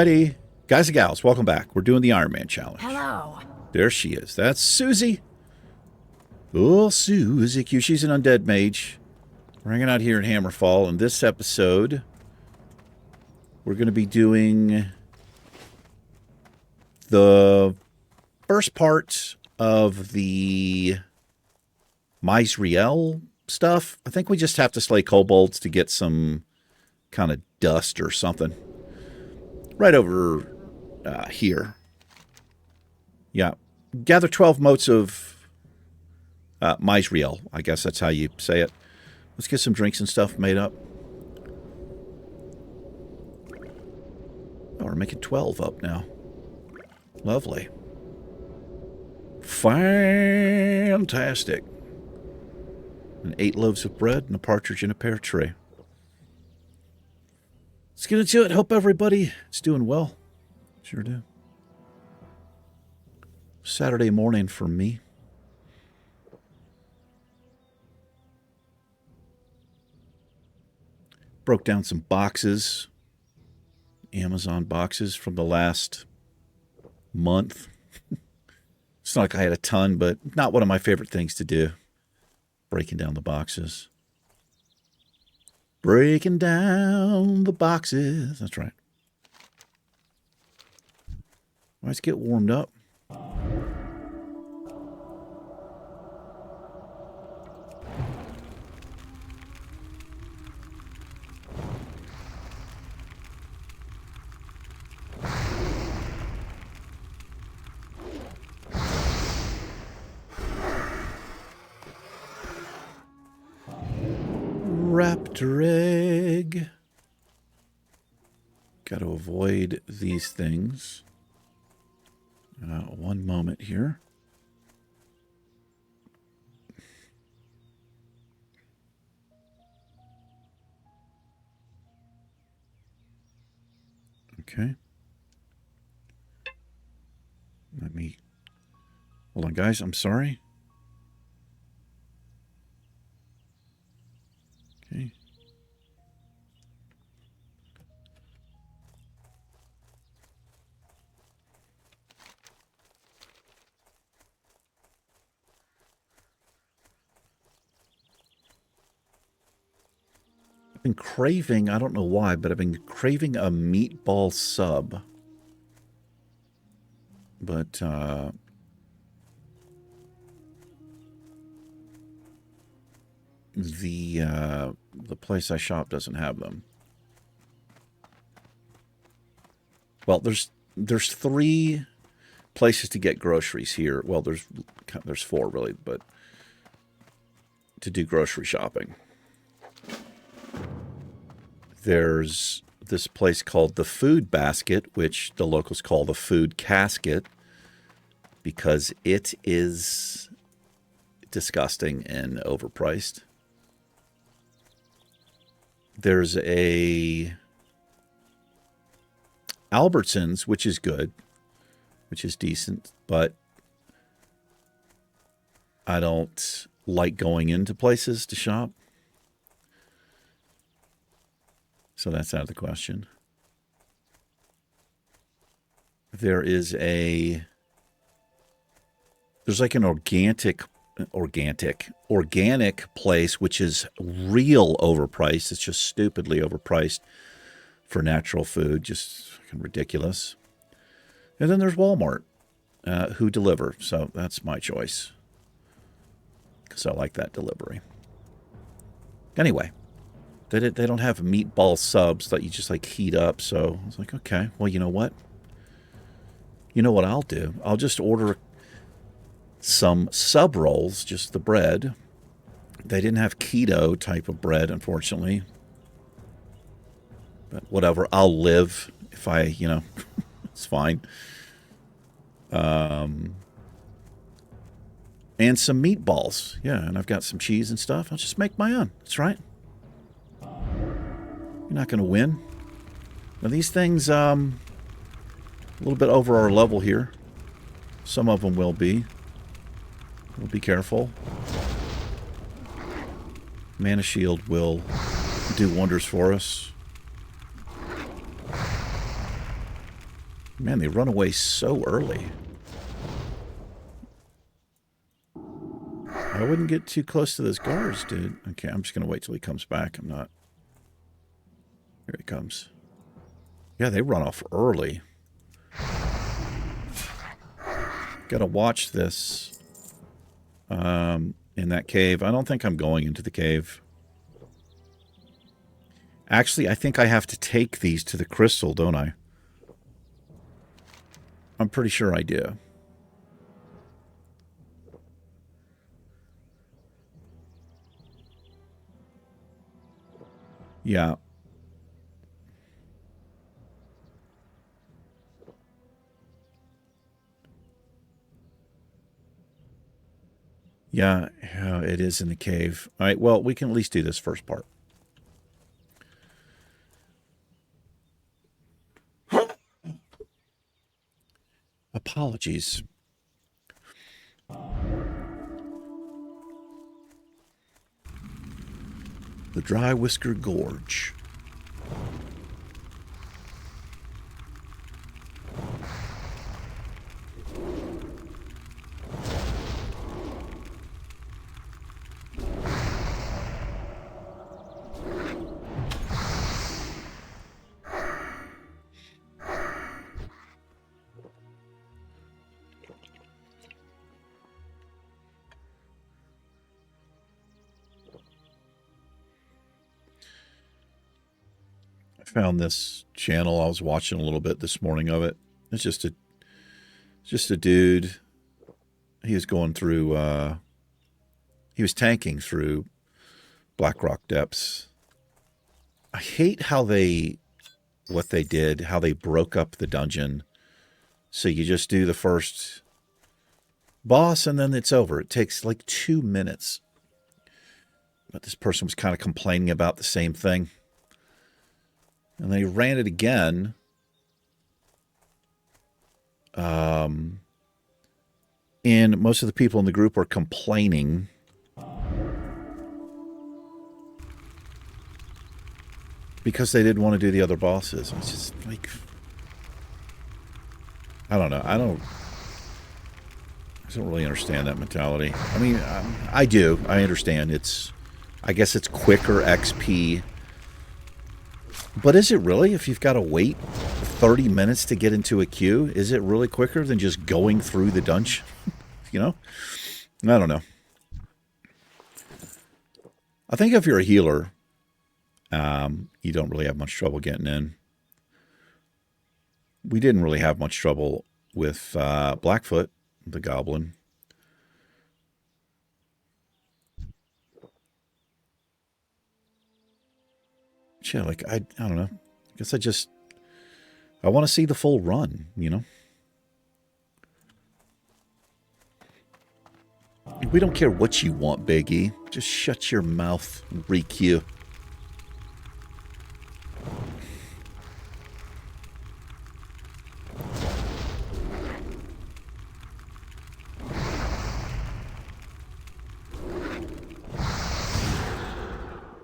Alrighty. Guys and gals, welcome back. We're doing the Ironman challenge. Hello. There she is. That's Susie. Oh, Susie Q. She's an undead mage. We're hanging out here in Hammerfall. In this episode, we're going to be doing the first part of the Misriel stuff. I think we just have to slay kobolds to get some kind of dust or something. Right over here. Yeah. Gather 12 motes of Misriel. I guess that's how you say it. Let's get some drinks and stuff made up. Oh, we're making 12 up now. Lovely. Fantastic. And 8 loaves of bread and a partridge in a pear tree. Let's get into it. Hope everybody is doing well. Sure do. Saturday morning for me. Broke down some boxes. Amazon boxes from the last month. It's not like I had a ton, but not one of my favorite things to do. Breaking down the boxes. Breaking down the boxes. That's right. Let's get warmed up. Raptor egg. Got to avoid these things. One moment here. Okay. Let me... Hold on, guys. I'm sorry. Okay. I've been craving, I don't know why, but I've been craving a meatball sub. But, the place I shop doesn't have them. Well, there's 3 places to get groceries here. Well, there's 4 really, but to do grocery shopping. There's this place called the Food Basket, which the locals call the Food Casket, because it is disgusting and overpriced. There's a Albertsons, which is good, which is decent, but I don't like going into places to shop. So that's out of the question. There's like an organic place, which is real overpriced. It's just stupidly overpriced for natural food. Just fucking ridiculous. And then there's Walmart, who deliver. So that's my choice, because I like that delivery. Anyway, they don't have meatball subs that you just like heat up. So I was like, okay, well, you know what? You know what I'll do? I'll just order some sub rolls, just the bread. They didn't have keto type of bread, unfortunately. But whatever, I'll live if I, it's fine. And some meatballs. Yeah, and I've got some cheese and stuff. I'll just make my own. That's right. You're not going to win. Now, these things, a little bit over our level here. Some of them will be. We'll be careful. Mana Shield will do wonders for us. Man, they run away so early. I wouldn't get too close to those guards, dude. Okay, I'm just going to wait till he comes back. I'm not... Here he comes. Yeah, they run off early. Gotta watch this. In that cave. I don't think I'm going into the cave. Actually, I think I have to take these to the crystal, don't I? I'm pretty sure I do. Yeah. Yeah, it is in the cave. All right, well, we can at least do this first part. Apologies. The Drywhisker Gorge. Found this channel. I was watching a little bit this morning of it. It's just a dude. He was going through he was tanking through Blackrock Depths. I hate how what they did, how they broke up the dungeon. So you just do the first boss and then it's over. It takes like 2 minutes. But this person was kind of complaining about the same thing. And they ran it again. And most of the people in the group were complaining. Because they didn't want to do the other bosses. It's just like... I don't know. I don't really understand that mentality. I mean, I do. I understand. I guess it's quicker XP. But is it really? If you've got to wait 30 minutes to get into a queue, is it really quicker than just going through the dungeon? You know? I don't know. I think if you're a healer, you don't really have much trouble getting in. We didn't really have much trouble with Blackfoot, the goblin. Yeah, like, I don't know. I guess I want to see the full run, you know? We don't care what you want, Big E. Just shut your mouth, re-queue.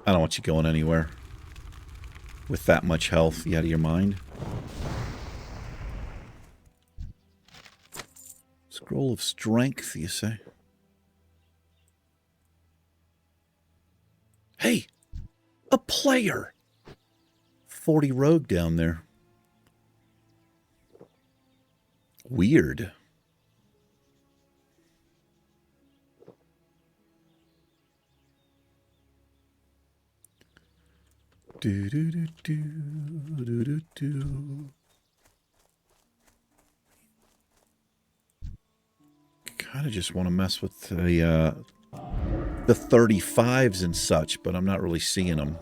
I don't want you going anywhere. With that much health, you out of your mind? Scroll of Strength, you say? Hey! A player! 40 rogue down there. Weird. Do do do do do do do. Kind of just want to mess with the 35s and such, but I'm not really seeing them.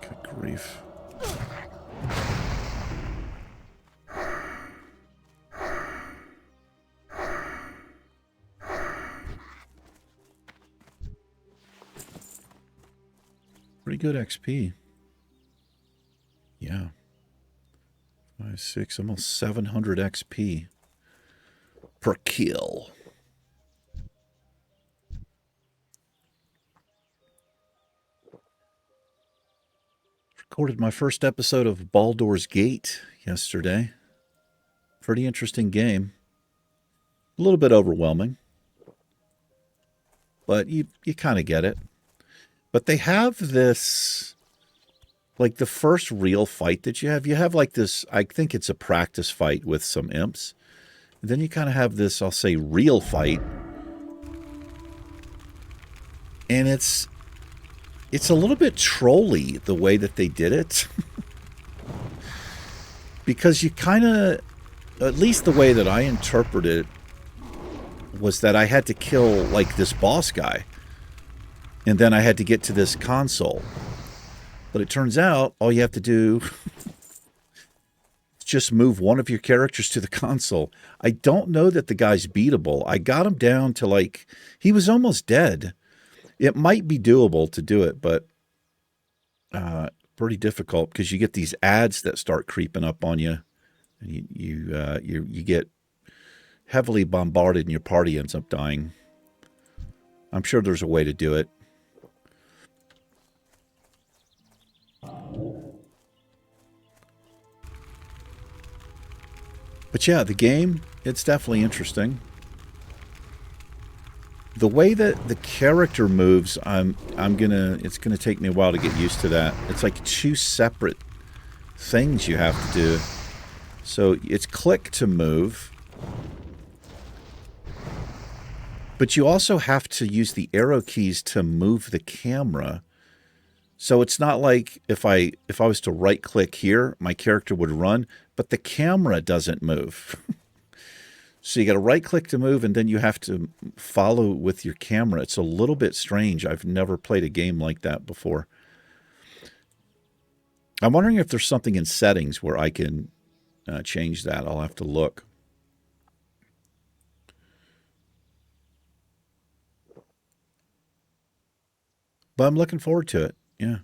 Good grief. Pretty good XP. Yeah. 5, 6, almost 700 XP per kill. Recorded my first episode of Baldur's Gate yesterday. Pretty interesting game. A little bit overwhelming, but you kind of get it. But they have this, like the first real fight that you have like this, I think it's a practice fight with some imps. And then you kind of have this, I'll say, real fight. And it's a little bit trolly the way that they did it. Because you kind of, at least the way that I interpreted it, was that I had to kill, like, this boss guy. And then I had to get to this console. But it turns out all you have to do is just move one of your characters to the console. I don't know that the guy's beatable. I got him down to, like, he was almost dead. It might be doable to do it, but pretty difficult because you get these ads that start creeping up on you. And you get heavily bombarded and your party ends up dying. I'm sure there's a way to do it. But yeah, the game, it's definitely interesting. The way that the character moves, it's gonna take me a while to get used to that. It's like two separate things you have to do. So it's click to move. But you also have to use the arrow keys to move the camera. So it's not like if I was to right click here, my character would run, but the camera doesn't move. So you got to right click to move and then you have to follow with your camera. It's a little bit strange. I've never played a game like that before. I'm wondering if there's something in settings where I can change that. I'll have to look. But I'm looking forward to it. Yeah.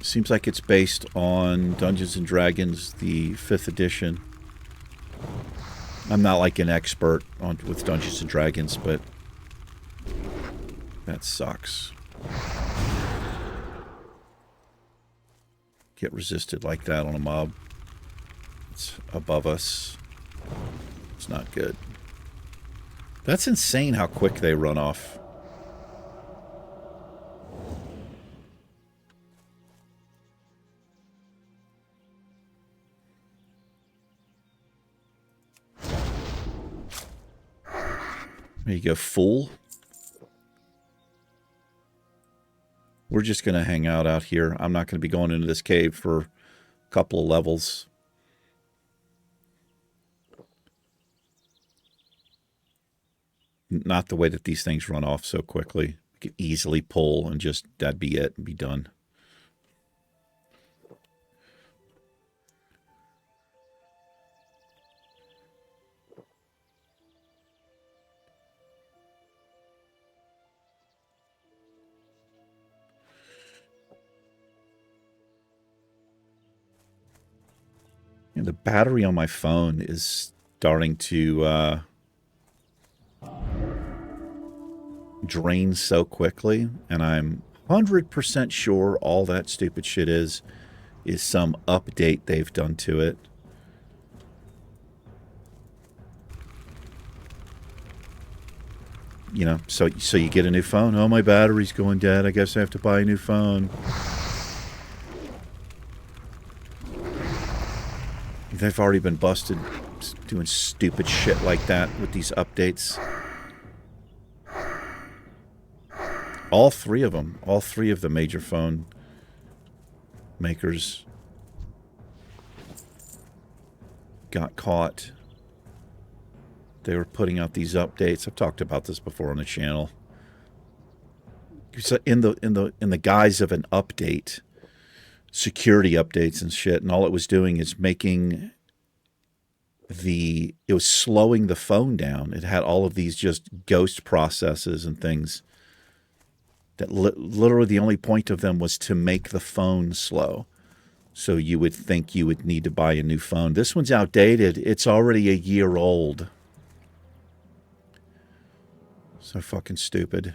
Seems like it's based on Dungeons & Dragons, the 5th edition. I'm not like an expert with Dungeons & Dragons, but that sucks. Get resisted like that on a mob. It's above us. It's not good. That's insane how quick they run off. There you go, fool. We're just going to hang out here. I'm not going to be going into this cave for a couple of levels. Not the way that these things run off so quickly. You could easily pull and just, that'd be it and be done. And the battery on my phone is starting to drain so quickly, and I'm 100% sure all that stupid shit is some update they've done to it. You know, so you get a new phone. Oh, my battery's going dead. I guess I have to buy a new phone. They've already been busted doing stupid shit like that with these updates. All three of them. All three of the major phone makers got caught. They were putting out these updates. I've talked about this before on the channel. So in the guise of an update, security updates and shit, and all it was doing is making it was slowing the phone down. It had all of these just ghost processes and things that literally the only point of them was to make the phone slow. So you would think you would need to buy a new phone. This one's outdated. It's already a year old. So fucking stupid.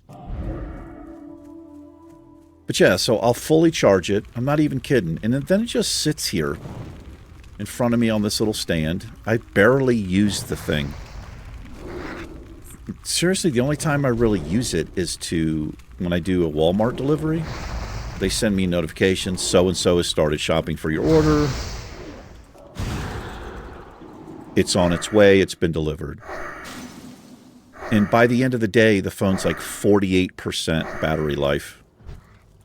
But yeah, so I'll fully charge it. I'm not even kidding. And then it just sits here in front of me on this little stand. I barely use the thing. Seriously, the only time I really use it is when I do a Walmart delivery. They send me notifications. So-and-so has started shopping for your order. It's on its way. It's been delivered. And by the end of the day, the phone's like 48% battery life.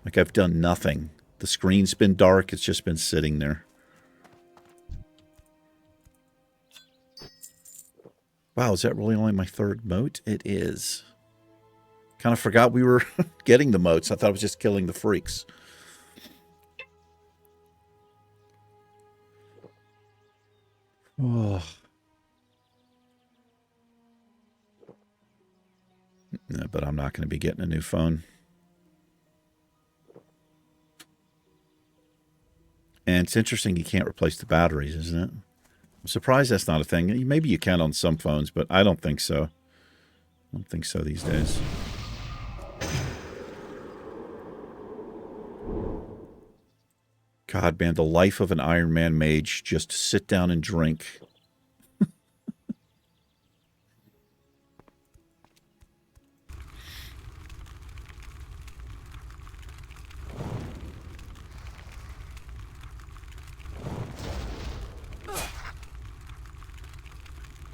Like I've done nothing. The screen's been dark. It's just been sitting there. Wow, is that really only my third moat? It is. Kind of forgot we were getting the moats. I thought I was just killing the freaks. Oh. No, but I'm not going to be getting a new phone. And it's interesting you can't replace the batteries, isn't it? I'm surprised that's not a thing. Maybe you can on some phones, but I don't think so. I don't think so these days. God, man, the life of an Ironman mage. Just sit down and drink.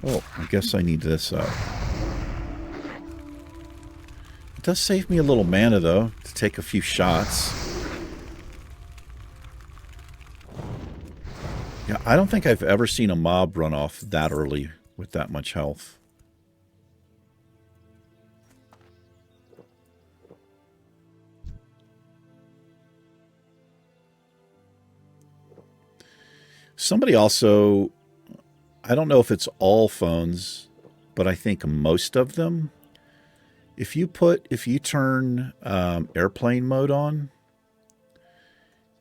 Oh, I guess I need this up. It does save me a little mana, though, to take a few shots. Yeah, I don't think I've ever seen a mob run off that early with that much health. Somebody also... I don't know if it's all phones, but I think most of them. If you turn airplane mode on,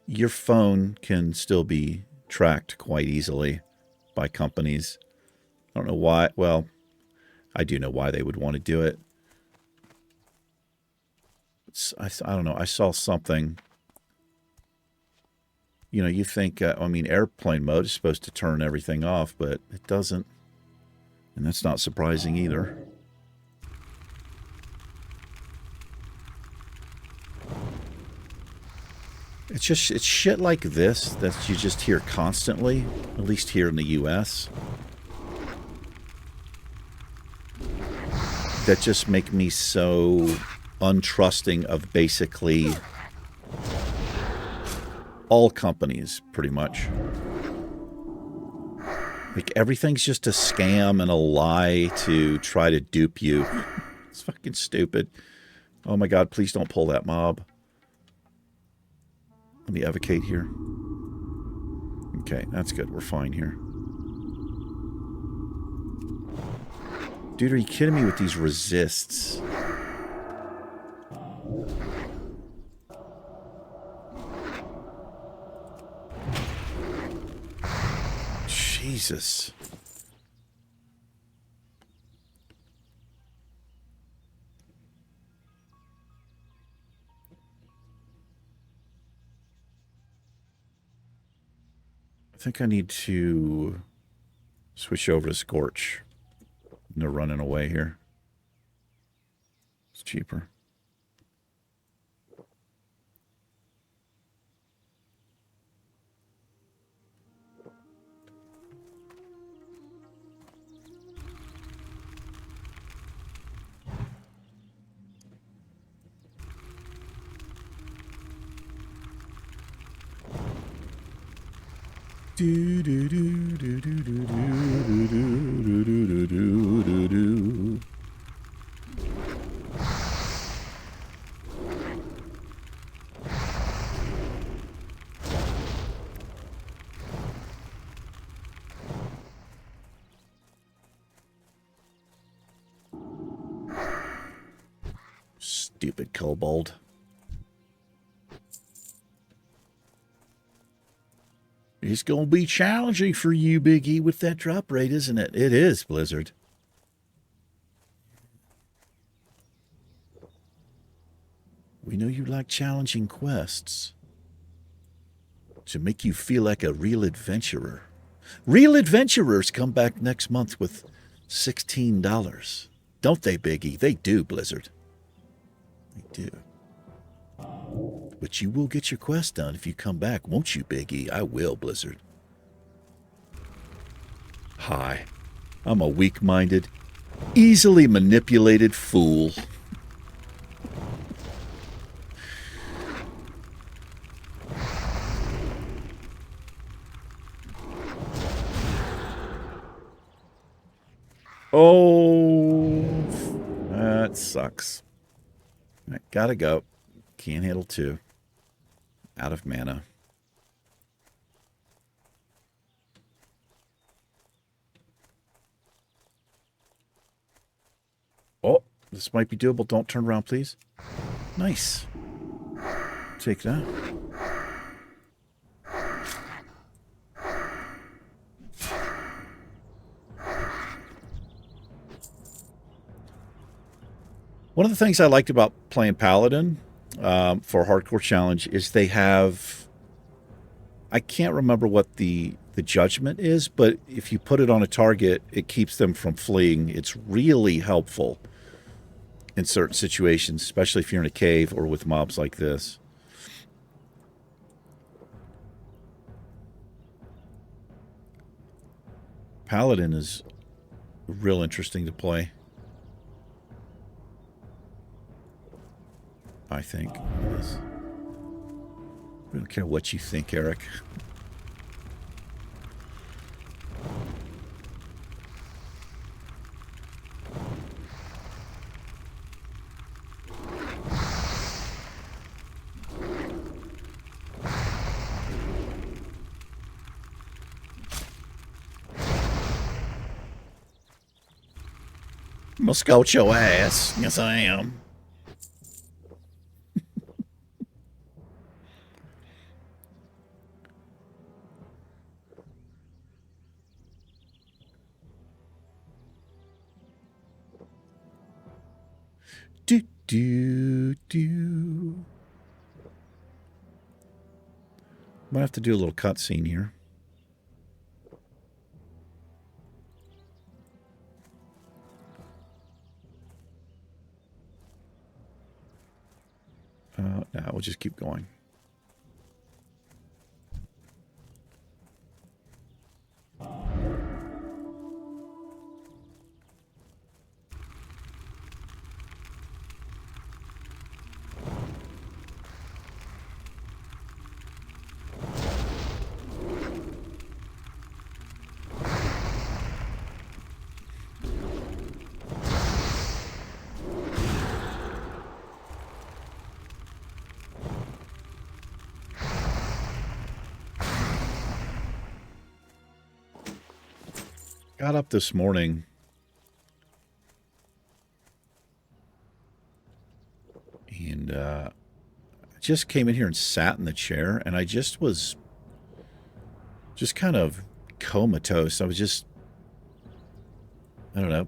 your phone can still be tracked quite easily by companies. I don't know why. Well, I do know why they would want to do it. I don't know. I saw something. You know, you think, I mean, airplane mode is supposed to turn everything off, but it doesn't. And that's not surprising either. It's shit like this that you just hear constantly, at least here in the US, that just make me so untrusting of basically all companies, pretty much. Like, everything's just a scam and a lie to try to dupe you. It's fucking stupid. Oh my god, please don't pull that mob. Let me evocate here. Okay, that's good. We're fine here. Dude, are you kidding me with these resists? Jesus. I think I need to switch over to Scorch. They're running away here. It's cheaper. Do do do do do do do do do do do do do. Stupid kobold. It's going to be challenging for you, Big E, with that drop rate, isn't it? It is, Blizzard. We know you like challenging quests to make you feel like a real adventurer. Real adventurers come back next month with $16. Don't they, Big E? They do, Blizzard. They do. But you will get your quest done if you come back, won't you, Big E? I will, Blizzard. Hi. I'm a weak-minded, easily manipulated fool. Oh, that sucks. I gotta go. Can't handle 2. Out of mana. Oh, this might be doable. Don't turn around, please. Nice. Take that. One of the things I liked about playing Paladin for Hardcore Challenge is they have... I can't remember what the judgment is, but if you put it on a target, it keeps them from fleeing. It's really helpful in certain situations, especially if you're in a cave or with mobs like this. Paladin is real interesting to play, I think. I don't care what you think, Eric. I'm gonna scout your ass. Yes, I am. Do. Might have to do a little cutscene here. No, we'll just keep going. Got up this morning and just came in here and sat in the chair, and I just was kind of comatose. I was just, I don't know,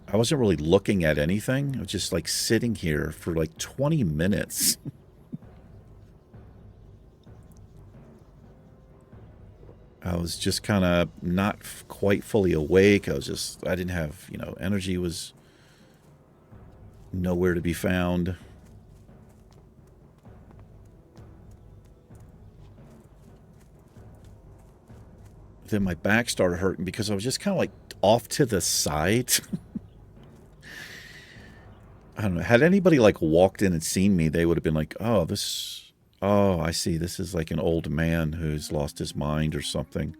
I wasn't really looking at anything. I was just like sitting here for like 20 minutes. I was just kind of not quite fully awake. I didn't have, energy was nowhere to be found. Then my back started hurting because I was just kind of like off to the side. I don't know. Had anybody like walked in and seen me, they would have been like, oh, I see. This is like an old man who's lost his mind or something.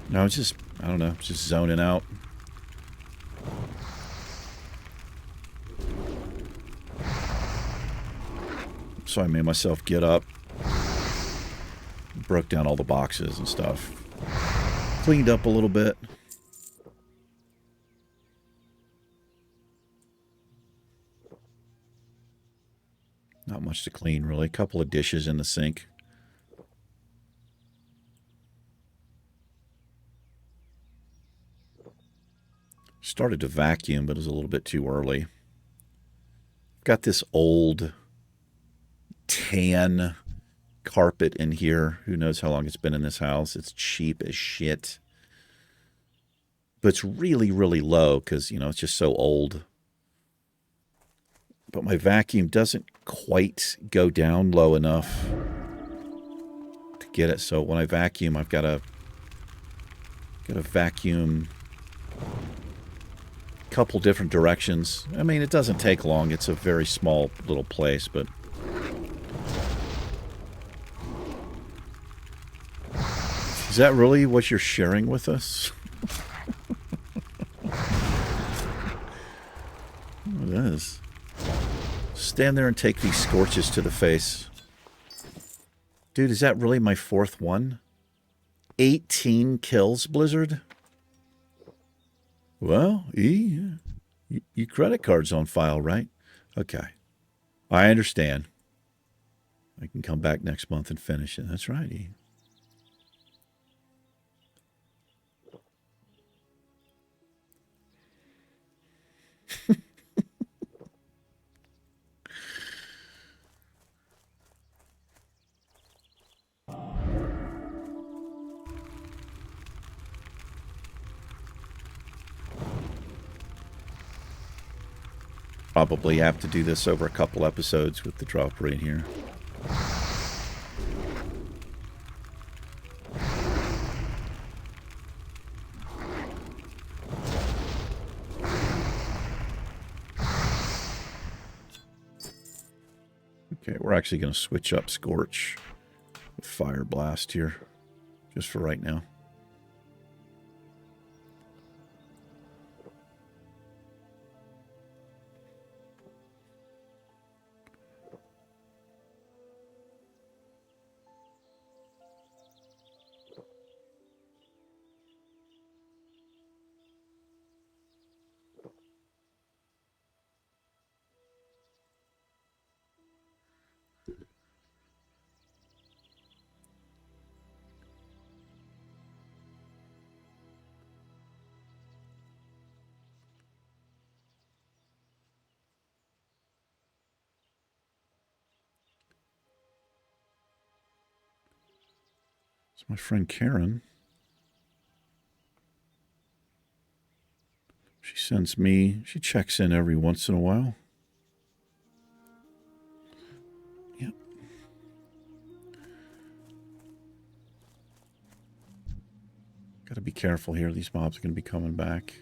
No, it's just, I don't know, just zoning out. So I made myself get up, broke down all the boxes and stuff, cleaned up a little bit. Not much to clean, really. A couple of dishes in the sink. Started to vacuum, but it was a little bit too early. Got this old tan carpet in here. Who knows how long it's been in this house. It's cheap as shit. But it's really, really low because, you know, it's just so old. But my vacuum doesn't quite go down low enough to get it. So when I vacuum, I've got to vacuum a couple different directions. I mean, it doesn't take long. It's a very small little place, but is that really what you're sharing with us? It is. Stand there and take these scorches to the face. Dude, is that really my fourth one? 18 kills, Blizzard? Well, your credit card's on file, right? Okay. I understand. I can come back next month and finish it. That's right, E. Probably have to do this over a couple episodes with the drop rate here. Okay, we're actually going to switch up Scorch with Fire Blast here, just for right now. It's my friend Karen. She sends me, she checks in every once in a while. Yep. Got to be careful here. These mobs are going to be coming back.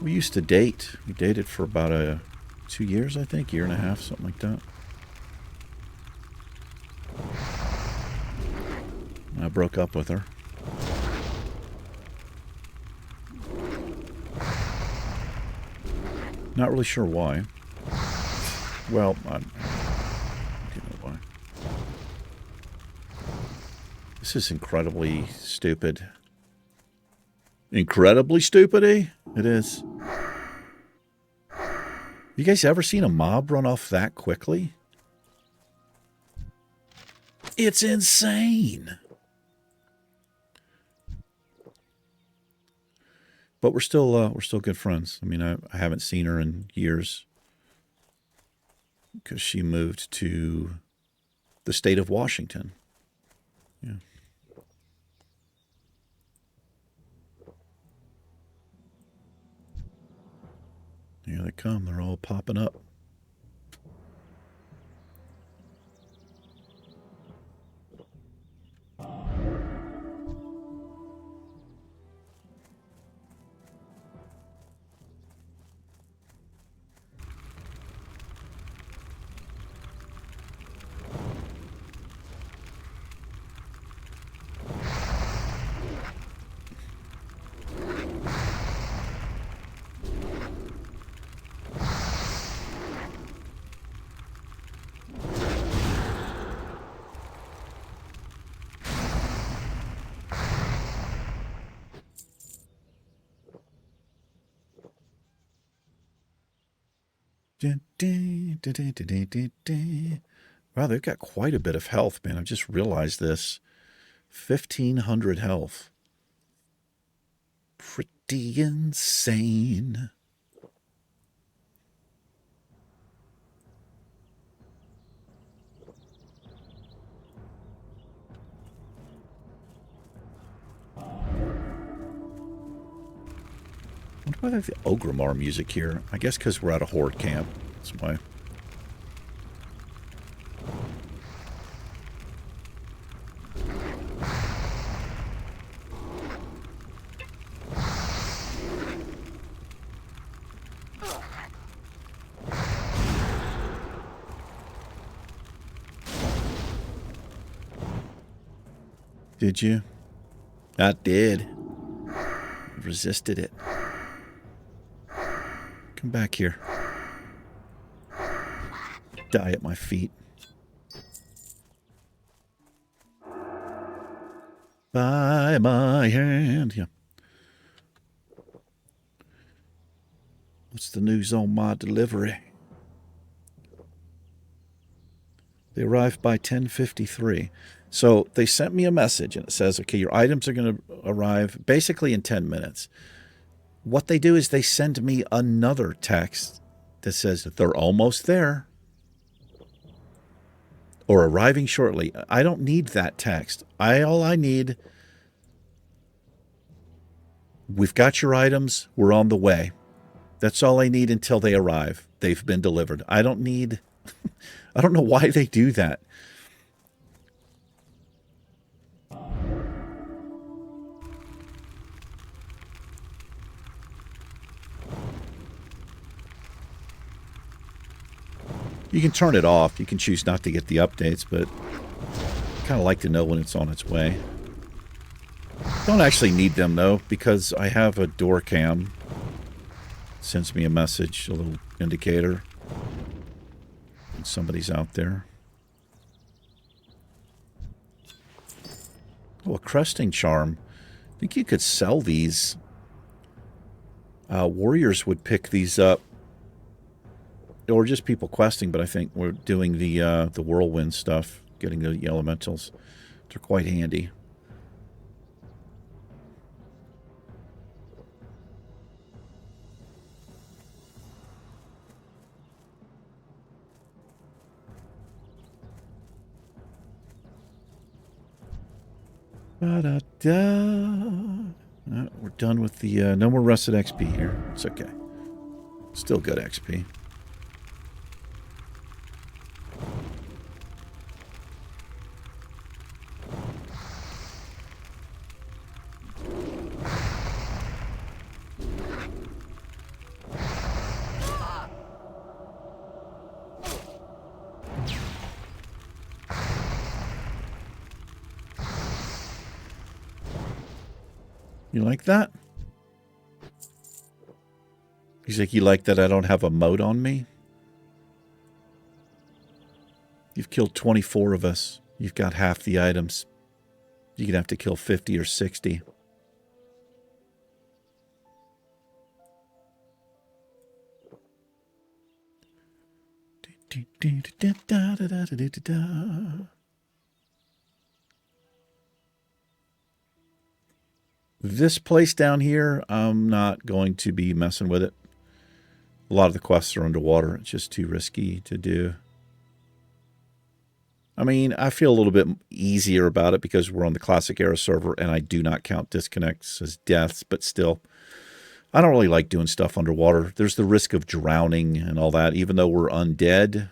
We used to date. We dated for about 2 years, I think. Year and a half, something like that. I broke up with her. Not really sure why. Well, I don't know why. This is incredibly stupid. Incredibly stupid, eh? It is. You guys ever seen a mob run off that quickly? It's insane. But we're still good friends. I mean, I haven't seen her in years because she moved to the state of Washington. Yeah. Here they come. They're all popping up. Wow, they've got quite a bit of health, man. I've just realized this. 1,500 health. Pretty insane. I wonder why they have the Ogrimmar music here. I guess because we're at a horde camp. That's why. Did you? I did. Resisted it. Come back here. Die at my feet. By my hand. Yeah. What's the news on my delivery? They arrived by 10:53. So they sent me a message and it says, okay, your items are going to arrive basically in 10 minutes. What they do is they send me another text that says that they're almost there or arriving shortly. I don't need that text. All I need, we've got your items. We're on the way. That's all I need until they arrive. They've been delivered. I don't need, I don't know why they do that. You can turn it off. You can choose not to get the updates, but I kind of like to know when it's on its way. Don't actually need them, though, because I have a door cam. It sends me a message, a little indicator. And somebody's out there. Oh, a cresting charm. I think you could sell these. Warriors would pick these up. Or just people questing, but I think we're doing the whirlwind stuff, getting the elementals. They're quite handy. We're done with the no more rusted XP here. It's okay. Still good XP. You like that? He's like, you like that I don't have a moat on me? You've killed 24 of us. You've got half the items. You're going to have to kill 50 or 60. This place down here, I'm not going to be messing with it. A lot of the quests are underwater. It's just too risky to do. I mean, I feel a little bit easier about it because we're on the Classic Era server and I do not count disconnects as deaths, but still, I don't really like doing stuff underwater. There's the risk of drowning and all that, even though we're undead.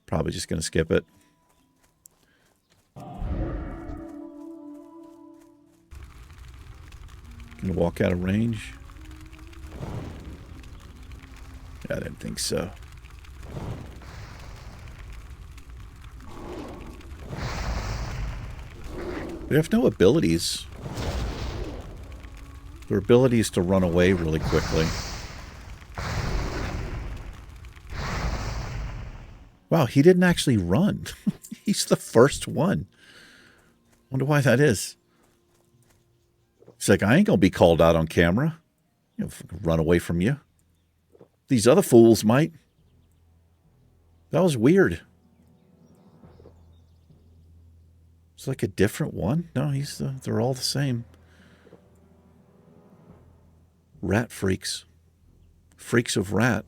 Probably just going to skip it. Gonna walk out of range? I didn't think so. We have no abilities. Their ability is to run away really quickly. Wow, he didn't actually run. He's the first one. Wonder why that is. He's like, I ain't gonna be called out on camera. You know, run away from you. These other fools might. That was weird. It's like a different one. No, they're all the same. Rat freaks. Freaks of rat.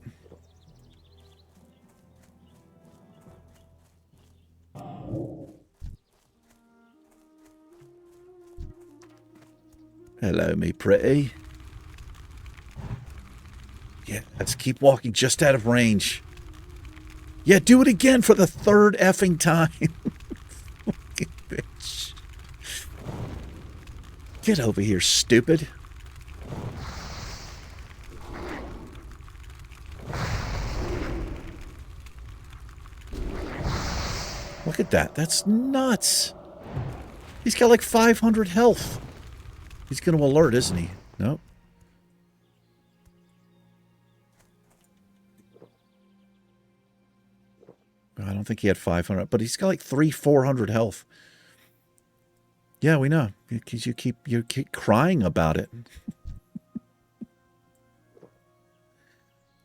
Hello, me pretty. Yeah, let's keep walking just out of range. Yeah, do it again for the third effing time. Fucking bitch. Get over here, stupid. Look at that. That's nuts. He's got like 500 health. He's going to alert, isn't he? Nope. I don't think he had 500, but he's got like 400 health. Yeah, we know. Because you keep crying about it.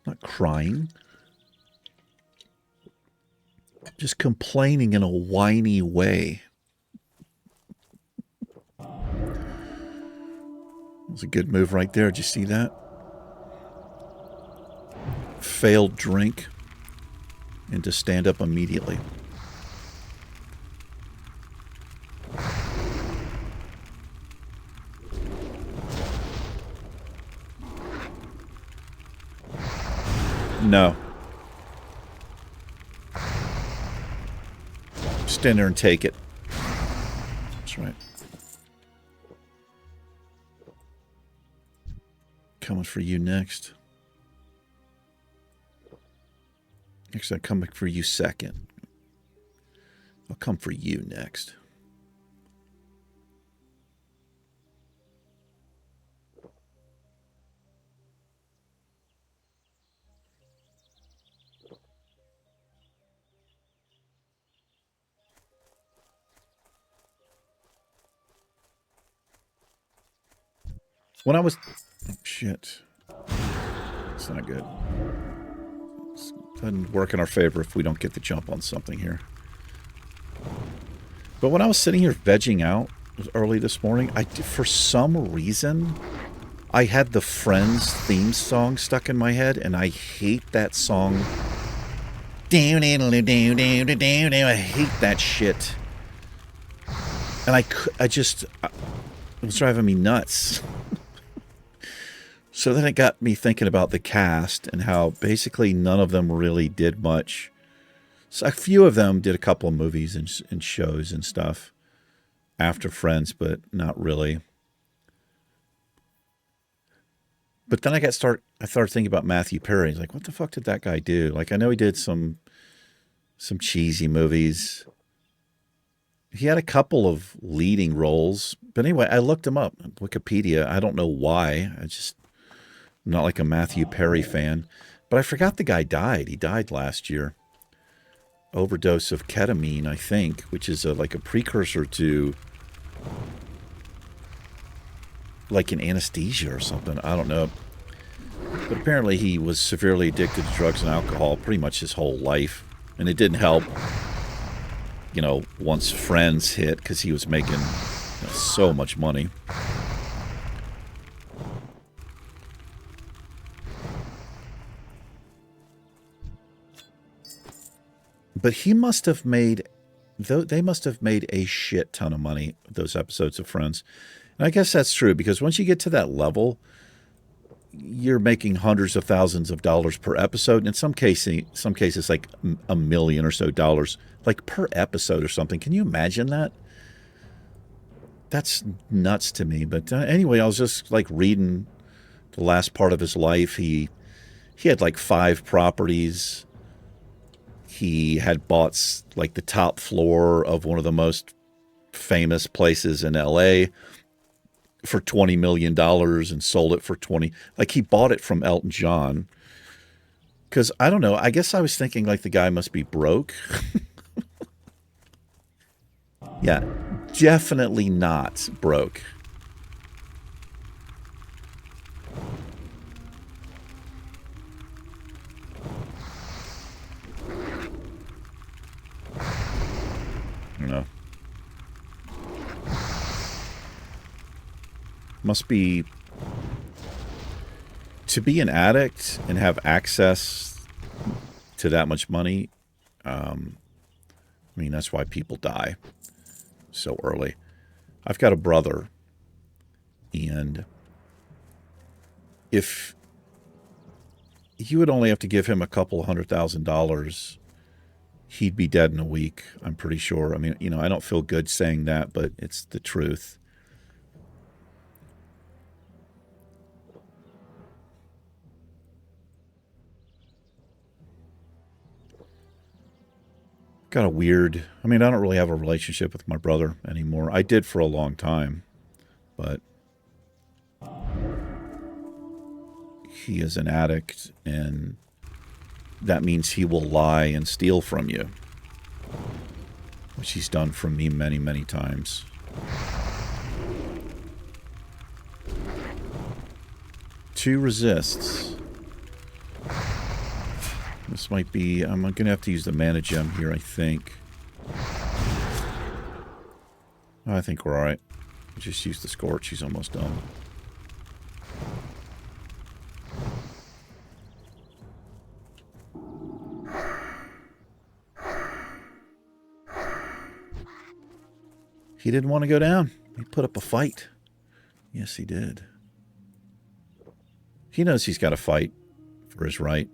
Not crying. Just complaining in a whiny way. That was a good move right there. Did you see that? Failed drink. And to stand up immediately. No. Stand there and take it. That's right. Coming for you next. Actually, I'm coming for you second. I'll come for you next. When I was... Oh, shit. It's not good. It doesn't work in our favor if we don't get the jump on something here. But when I was sitting here vegging out early this morning, for some reason, I had the Friends theme song stuck in my head, and I hate that song. I hate that shit. And it was driving me nuts. So then it got me thinking about the cast and how basically none of them really did much. So a few of them did a couple of movies and shows and stuff after Friends, but not really. But then I started thinking about Matthew Perry. Like, what the fuck did that guy do? Like, I know he did some cheesy movies. He had a couple of leading roles. But anyway, I looked him up on Wikipedia. I don't know why. I'm not like a Matthew Perry fan. But I forgot the guy died. He died last year. Overdose of ketamine, I think, which is like a precursor to like an anesthesia or something. I don't know. But apparently he was severely addicted to drugs and alcohol pretty much his whole life. And it didn't help, once Friends hit, because he was making so much money. But he must have made, they must have made a shit ton of money, those episodes of Friends. And I guess that's true, because once you get to that level, you're making hundreds of thousands of dollars per episode. And in some cases, like $1 million or so dollars, like per episode or something. Can you imagine that? That's nuts to me. But anyway, I was just like reading the last part of his life. He had like 5 properties. He had bought like the top floor of one of the most famous places in LA for $20 million and sold it for 20. Like, he bought it from Elton John. Because, I don't know, I guess I was thinking like the guy must be broke. Yeah, definitely not broke. Must be... To be an addict and have access to that much money, I mean, that's why people die so early. I've got a brother, and if you would only have to give him a couple $100,000, he'd be dead in a week, I'm pretty sure. I mean, you know, I don't feel good saying that, but it's the truth. Got a weird... I mean, I don't really have a relationship with my brother anymore. I did for a long time, but he is an addict, and that means he will lie and steal from you, which he's done from me many, many times. Two resists. This might be... I'm going to have to use the mana gem here, I think. I think we're alright. Just use the Scorch. He's almost done. He didn't want to go down. He put up a fight. Yes, he did. He knows he's got to fight for his right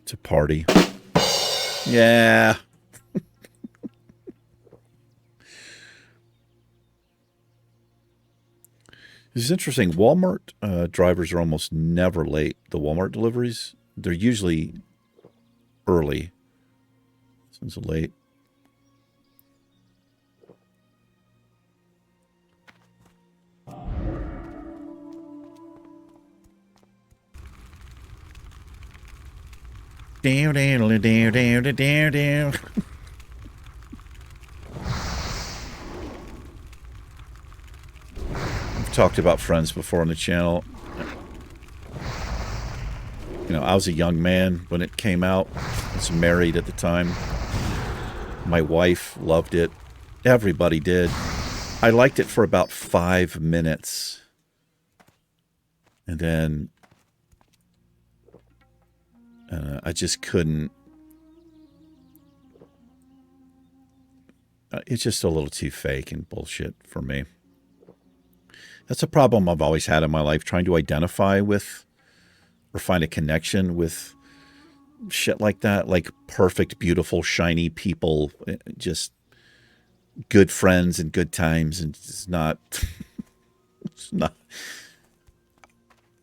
to party. Yeah. This is interesting. Walmart drivers are almost never late. The Walmart deliveries, they're usually early. This one's late. Down, down, down, down, down, down. I've talked about Friends before on the channel. You know, I was a young man when it came out. I was married at the time. My wife loved it. Everybody did. I liked it for about 5 minutes. And then I just couldn't. It's just a little too fake and bullshit for me. That's a problem I've always had in my life, trying to identify with or find a connection with shit like that, like perfect, beautiful, shiny people, just good friends and good times, and it's not. It's not.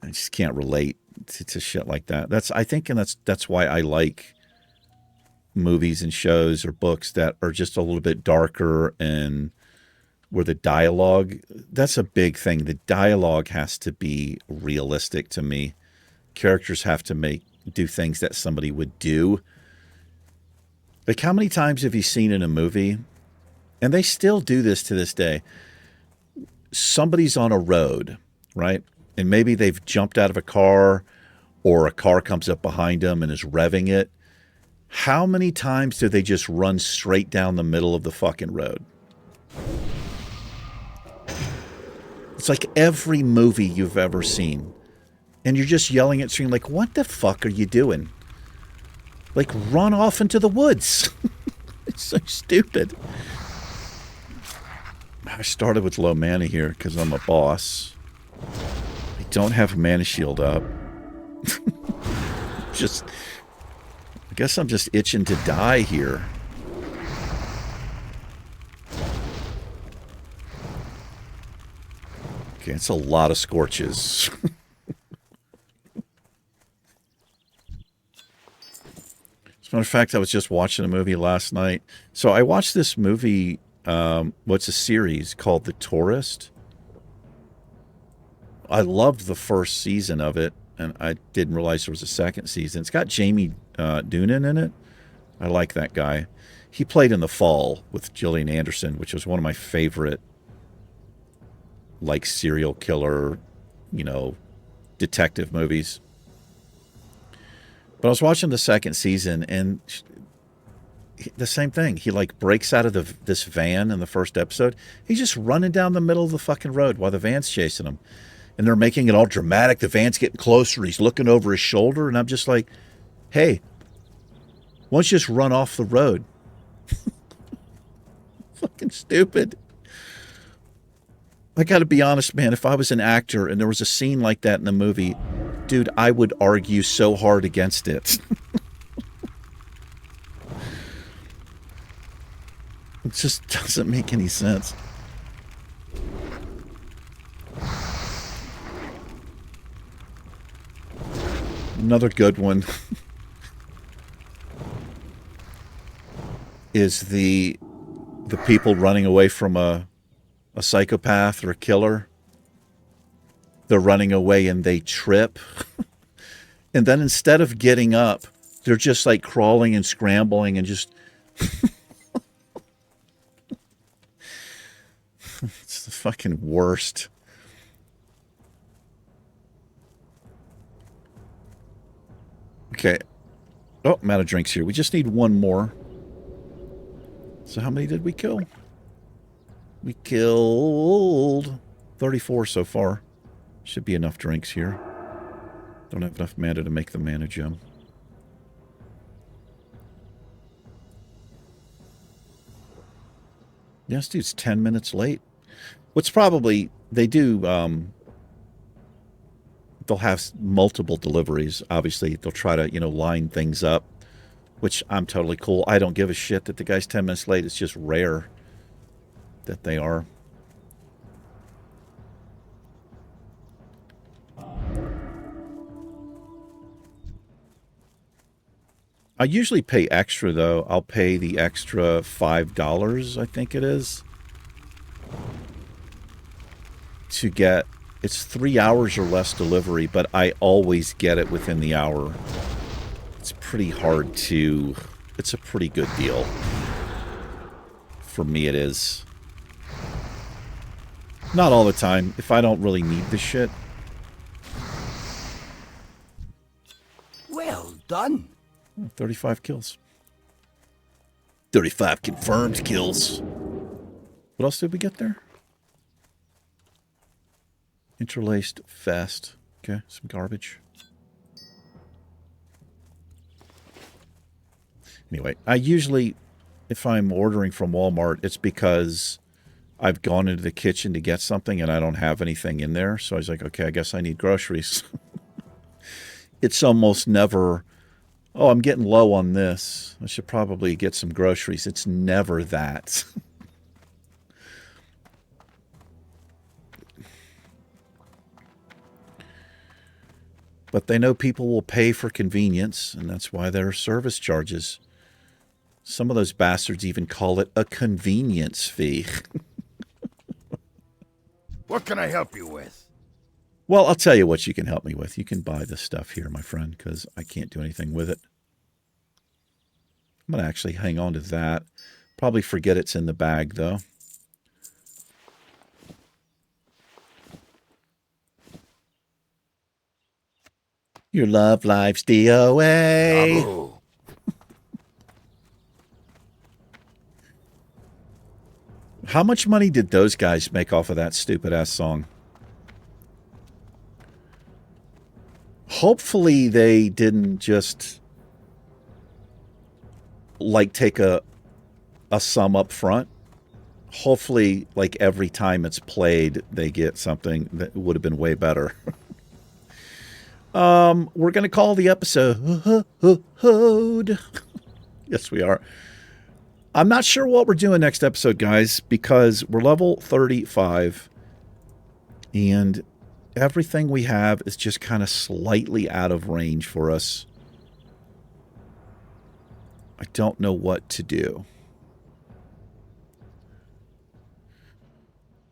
I just can't relate to shit like that. I think that's why I like movies and shows or books that are just a little bit darker, and where the dialogue, that's a big thing. The dialogue has to be realistic to me. Characters have to do things that somebody would do. Like, how many times have you seen in a movie, and they still do this to this day, somebody's on a road, right? And maybe they've jumped out of a car, or a car comes up behind them and is revving it. How many times do they just run straight down the middle of the fucking road? It's like every movie you've ever seen. And you're just yelling at screen like, what the fuck are you doing? Like, run off into the woods. It's so stupid. I started with low mana here because I'm a boss. I don't have a mana shield up. I guess I'm just itching to die here. Okay, it's a lot of scorches. As a matter of fact, I was just watching a movie last night. So I watched this movie, what's a series called The Tourist. I loved the first season of it, and I didn't realize there was a second season. It's got Jamie Doonan in it. I like that guy. He played in The Fall with Gillian Anderson, which was one of my favorite, like, serial killer, you know, detective movies. But I was watching the second season, and the same thing. He like breaks out of this van in the first episode. He's just running down the middle of the fucking road while the van's chasing him. And they're making it all dramatic. The van's getting closer. He's looking over his shoulder. And I'm just like, hey, why don't you just run off the road? Fucking stupid. I got to be honest, man. If I was an actor and there was a scene like that in the movie, dude, I would argue so hard against it. It just doesn't make any sense. Another good one is the people running away from a psychopath or a killer. They're running away and they trip. And then instead of getting up, they're just like crawling and scrambling and just... It's the fucking worst. Okay. Oh, I'm out of drinks here. We just need one more. So how many did we kill? We killed 34 so far. Should be enough drinks here. Don't have enough mana to make the mana gem. Yes, dude, it's 10 minutes late. What's probably, they do, they'll have multiple deliveries. Obviously, they'll try to, line things up, which I'm totally cool. I don't give a shit that the guy's 10 minutes late. It's just rare that they are. I usually pay extra, though. I'll pay the extra $5, I think it is, to get, it's 3 hours or less delivery, but I always get it within the hour. It's pretty hard to, it's a pretty good deal. For me, it is. Not all the time. If I don't really need the shit. Well done. 35 kills. 35 confirmed kills. What else did we get there? Interlaced vest. Okay, some garbage. Anyway, I usually, if I'm ordering from Walmart, it's because I've gone into the kitchen to get something and I don't have anything in there. So I was like, okay, I guess I need groceries. It's almost never... Oh, I'm getting low on this. I should probably get some groceries. It's never that. But they know people will pay for convenience, and that's why there are service charges. Some of those bastards even call it a convenience fee. What can I help you with? Well, I'll tell you what you can help me with. You can buy this stuff here, my friend, because I can't do anything with it. I'm going to actually hang on to that. Probably forget it's in the bag, though. Your love life's DOA. Bravo. How much money did those guys make off of that stupid-ass song? Hopefully they didn't just, like, take a sum up front. Hopefully, like, every time it's played, they get something that would have been way better. We're going to call the episode. Yes, we are. I'm not sure what we're doing next episode, guys, because we're level 35. And everything we have is just kind of slightly out of range for us. I don't know what to do.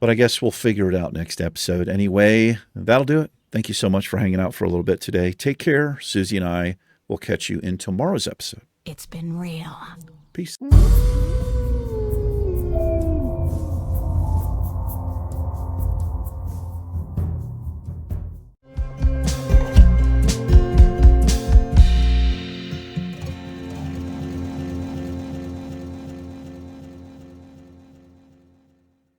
But I guess we'll figure it out next episode. Anyway, that'll do it. Thank you so much for hanging out for a little bit today. Take care. Susie and I will catch you in tomorrow's episode. It's been real. Peace.